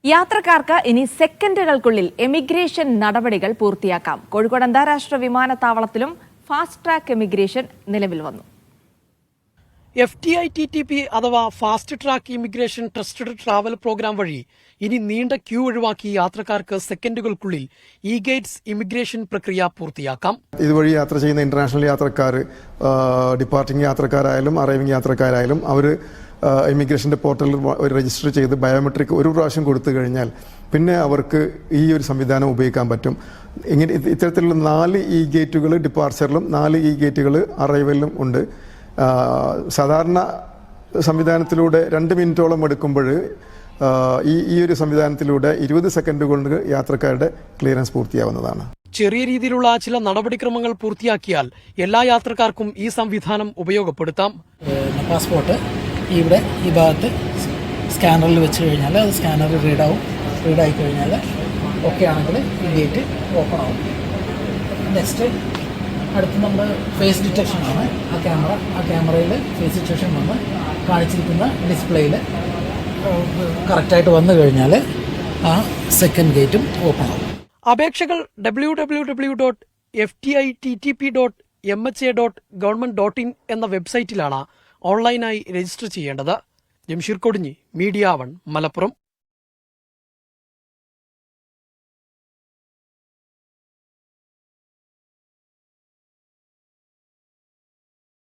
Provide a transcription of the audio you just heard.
യാത്രക്കാർക്ക് ഇനി സെക്കൻഡുകൾക്കുള്ളിൽ എമിഗ്രേഷൻ നടപടികൾ പൂർത്തിയാക്കാം. കോഴിക്കോട് അന്താരാഷ്ട്ര വിമാനത്താവളത്തിലും ഫാസ്റ്റ് ട്രാക്ക് എമിഗ്രേഷൻ നിലവിൽ വന്നു. FTITTP അഥവാ fast track immigration trusted travel programme വഴി ഇനി നീണ്ട ക്യൂ ഒഴിവാക്കി യാത്രക്കാർക്ക് സെക്കൻഡുകൾക്കുള്ളിൽ ഇ-ഗേറ്റ്സ് ഇമിഗ്രേഷൻ പ്രക്രിയ പൂർത്തിയാക്കാം. ഇതുവഴി യാത്ര ചെയ്യുന്ന ഇന്റർനാഷണൽ യാത്രക്കാർ, ഡിപ്പാർട്ടിംഗ് യാത്രക്കാരായാലും അറൈവിംഗ് യാത്രക്കാരായാലും അവർ ഇമിഗ്രേഷന്റെ പോർട്ടലിൽ രജിസ്റ്റർ ചെയ്ത് ബയോമെട്രിക് ഒരു പ്രാവശ്യം കൊടുത്തു കഴിഞ്ഞാൽ പിന്നെ അവർക്ക് ഈ ഒരു സംവിധാനം ഉപയോഗിക്കാൻ പറ്റും. ഇങ്ങനെ ഇത്തരത്തിലുള്ള 4 ഇ-ഗേറ്റുകൾ ഡിപ്പാർച്ചറിലും 4 ഇ-ഗേറ്റുകൾ അറൈവലിലും ഉണ്ട്. സാധാരണ സംവിധാനത്തിലൂടെ 2 മിനിറ്റോളം എടുക്കുമ്പോൾ ഈ ഒരു സംവിധാനത്തിലൂടെ 20 സെക്കൻഡ് കൊണ്ട് യാത്രക്കാരുടെ ക്ലിയറൻസ് പൂർത്തിയാവുന്നതാണ്. ചെറിയ രീതിയിലുള്ള ചില നടപടിക്രമങ്ങൾ പൂർത്തിയാക്കിയാൽ എല്ലാ യാത്രക്കാർക്കും ഈ സംവിധാനം ഉപയോഗപ്പെടുത്താം. പാസ്പോർട്ട് ഇവിടെ ഈ ഭാഗത്ത് സ്കാനറിൽ വെച്ച് കഴിഞ്ഞാൽ അത് സ്കാനറിൽ റീഡായി കഴിഞ്ഞാൽ ഓക്കെ ആണെങ്കിൽ ഈ ഗേറ്റ് ഓപ്പൺ ആവും. നെക്സ്റ്റ് അടുത്ത് നമ്മൾ ഫേസ് ഡിറ്റക്ഷൻ ആണ്. ആ ക്യാമറയിൽ ഫേസ് ഡിറ്റക്ഷൻ വന്ന് കാണിച്ചിരിക്കുന്ന ഡിസ്പ്ലേയിൽ കറക്റ്റായിട്ട് വന്നു കഴിഞ്ഞാൽ ആ സെക്കൻഡ് ഗേറ്റും ഓപ്പൺ ആവും. അപേക്ഷകൾ www.ftITTP.mha.government.in എന്ന വെബ്സൈറ്റിലാണ് ഓൺലൈനായി രജിസ്റ്റർ ചെയ്യേണ്ടത്. ജംഷീർ കൊടിഞ്ഞി, മീഡിയ 1, മലപ്പുറം.